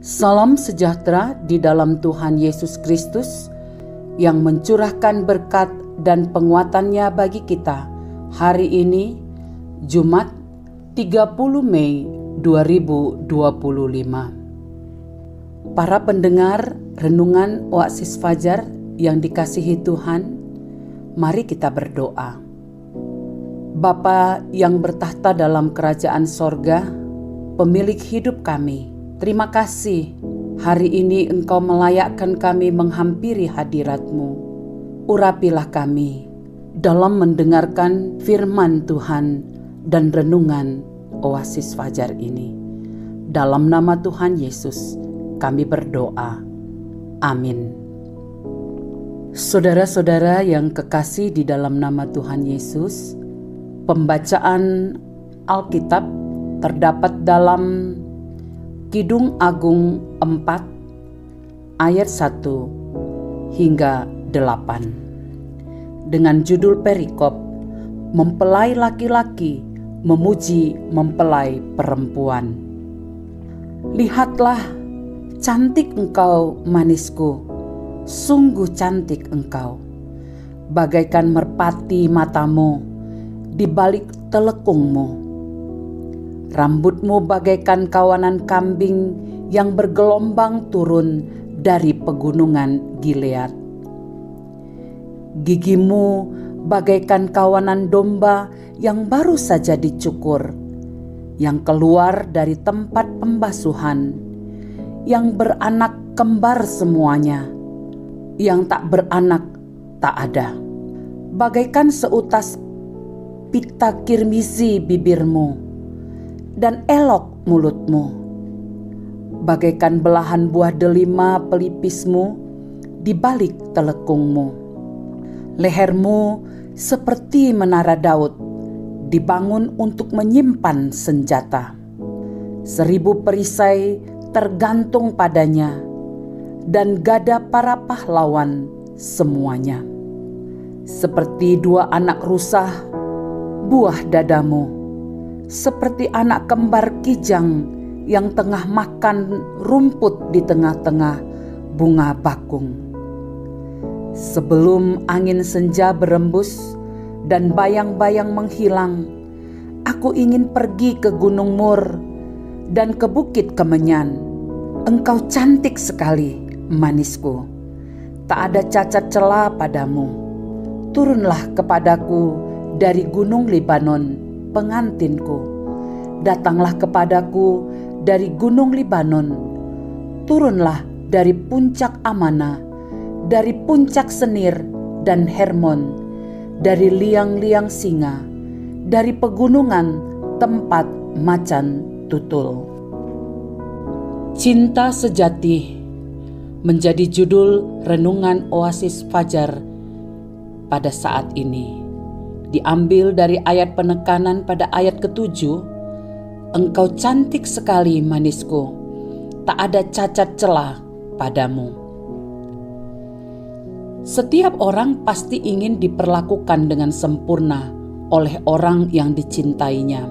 Salam sejahtera di dalam Tuhan Yesus Kristus yang mencurahkan berkat dan penguatannya bagi kita hari ini, Jumat 30 Mei 2025. Para pendengar renungan Oasis Fajar yang dikasihi Tuhan, mari kita berdoa. Bapa yang bertahta dalam kerajaan sorga, pemilik hidup kami, terima kasih hari ini Engkau melayakkan kami menghampiri hadirat-Mu. Urapilah kami dalam mendengarkan firman Tuhan dan renungan Oasis Fajar ini. Dalam nama Tuhan Yesus kami berdoa. Amin. Saudara-saudara yang kekasih di dalam nama Tuhan Yesus, pembacaan Alkitab terdapat dalam Kidung Agung 4 ayat 1 hingga 8 dengan judul perikop Mempelai laki-laki memuji mempelai perempuan. Lihatlah, cantik engkau manisku, sungguh cantik engkau, bagaikan merpati matamu di balik telekungmu. Rambutmu bagaikan kawanan kambing yang bergelombang turun dari pegunungan Gilead. Gigimu bagaikan kawanan domba yang baru saja dicukur, yang keluar dari tempat pembasuhan, yang beranak kembar semuanya, yang tak beranak tak ada. Bagaikan seutas pita kirmizi bibirmu, dan elok mulutmu, bagaikan belahan buah delima pelipismu di balik telekungmu. Lehermu seperti menara Daud, dibangun untuk menyimpan senjata. 1000 perisai tergantung padanya, dan gada para pahlawan semuanya. Seperti 2 anak rusah, buah dadamu, seperti anak kembar kijang yang tengah makan rumput di tengah-tengah bunga bakung. Sebelum angin senja berembus dan bayang-bayang menghilang, aku ingin pergi ke Gunung Mur dan ke Bukit Kemenyan. Engkau cantik sekali, manisku. Tak ada cacat celah padamu. Turunlah kepadaku dari Gunung Libanon, pengantinku. Datanglah kepadaku dari Gunung Libanon. Turunlah dari puncak Amana, dari puncak Senir dan Hermon, dari liang-liang singa, dari pegunungan tempat macan tutul. Cinta sejati menjadi judul renungan Oasis Fajar pada saat ini. Diambil dari ayat penekanan pada ayat ke-7, engkau cantik sekali manisku, tak ada cacat celah padamu. Setiap orang pasti ingin diperlakukan dengan sempurna oleh orang yang dicintainya.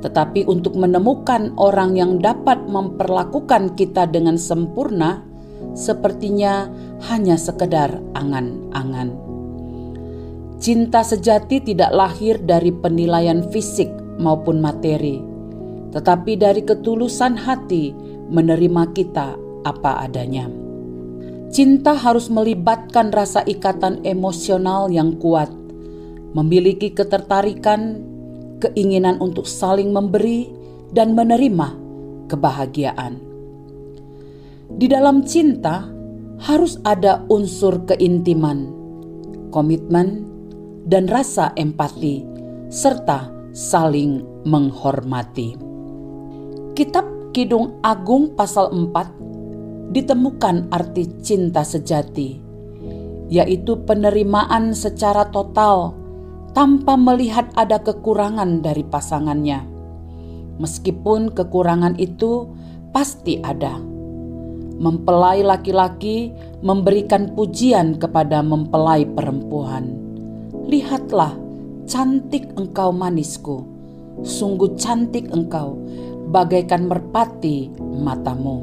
Tetapi untuk menemukan orang yang dapat memperlakukan kita dengan sempurna, sepertinya hanya sekedar angan-angan. Cinta sejati tidak lahir dari penilaian fisik maupun materi, tetapi dari ketulusan hati menerima kita apa adanya. Cinta harus melibatkan rasa ikatan emosional yang kuat, memiliki ketertarikan, keinginan untuk saling memberi dan menerima kebahagiaan. Di dalam cinta harus ada unsur keintiman, komitmen, dan rasa empati, serta saling menghormati. Kitab Kidung Agung pasal 4 ditemukan arti cinta sejati, yaitu penerimaan secara total tanpa melihat ada kekurangan dari pasangannya. Meskipun kekurangan itu pasti ada. Mempelai laki-laki memberikan pujian kepada mempelai perempuan. Lihatlah, cantik engkau manisku, sungguh cantik engkau, bagaikan merpati matamu.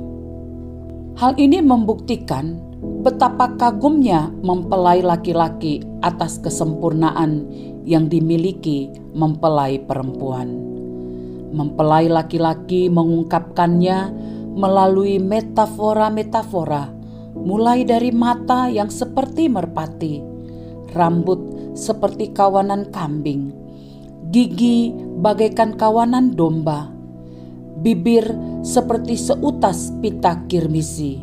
Hal ini membuktikan betapa kagumnya mempelai laki-laki atas kesempurnaan yang dimiliki mempelai perempuan. Mempelai laki-laki mengungkapkannya melalui metafora-metafora, mulai dari mata yang seperti merpati, rambut seperti kawanan kambing, gigi bagaikan kawanan domba, bibir seperti seutas pita kirmisi,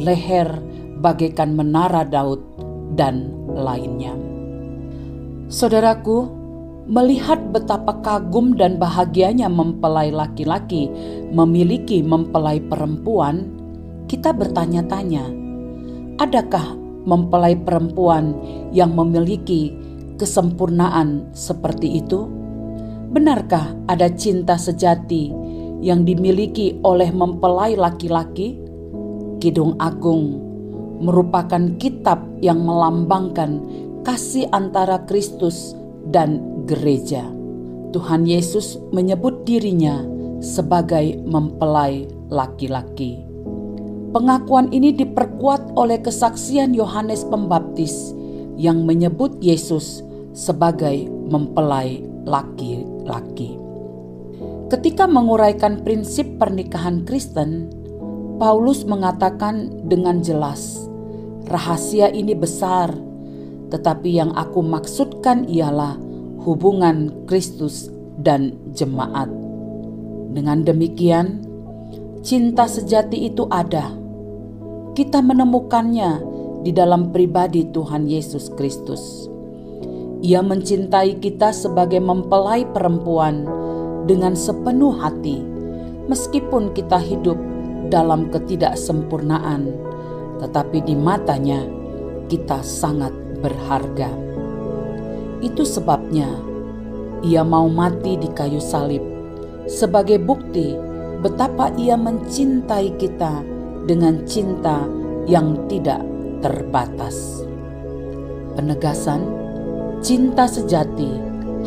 leher bagaikan menara Daud, dan lainnya. Saudaraku, melihat betapa kagum dan bahagianya mempelai laki-laki memiliki mempelai perempuan, kita bertanya-tanya, adakah mempelai perempuan yang memiliki kesempurnaan seperti itu? Benarkah ada cinta sejati yang dimiliki oleh mempelai laki-laki? Kidung Agung merupakan kitab yang melambangkan kasih antara Kristus dan gereja. Tuhan Yesus menyebut dirinya sebagai mempelai laki-laki. Pengakuan ini diperkuat oleh kesaksian Yohanes Pembaptis yang menyebut Yesus sebagai mempelai laki-laki. Ketika menguraikan prinsip pernikahan Kristen, Paulus mengatakan dengan jelas, rahasia ini besar, tetapi yang aku maksudkan ialah hubungan Kristus dan jemaat. Dengan demikian, cinta sejati itu ada. Kita menemukannya di dalam pribadi Tuhan Yesus Kristus. Ia mencintai kita sebagai mempelai perempuan dengan sepenuh hati, meskipun kita hidup dalam ketidaksempurnaan, tetapi di matanya kita sangat berharga. Itu sebabnya ia mau mati di kayu salib sebagai bukti betapa ia mencintai kita dengan cinta yang tidak terbatas. Penegasan, cinta sejati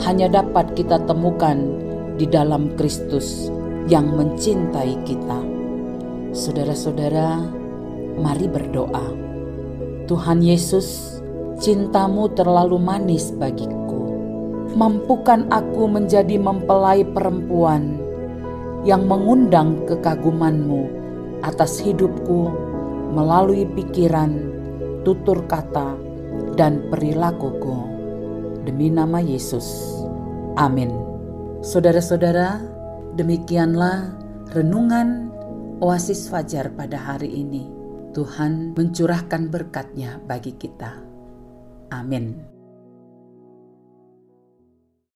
hanya dapat kita temukan di dalam Kristus yang mencintai kita. Saudara-saudara, mari berdoa. Tuhan Yesus, cintamu terlalu manis bagiku. Mampukan aku menjadi mempelai perempuan yang mengundang kekagumanmu atas hidupku melalui pikiran, tutur kata, dan perilakuku. Demi nama Yesus. Amin. Saudara-saudara, demikianlah renungan Oasis Fajar pada hari ini. Tuhan mencurahkan berkat-Nya bagi kita. Amin.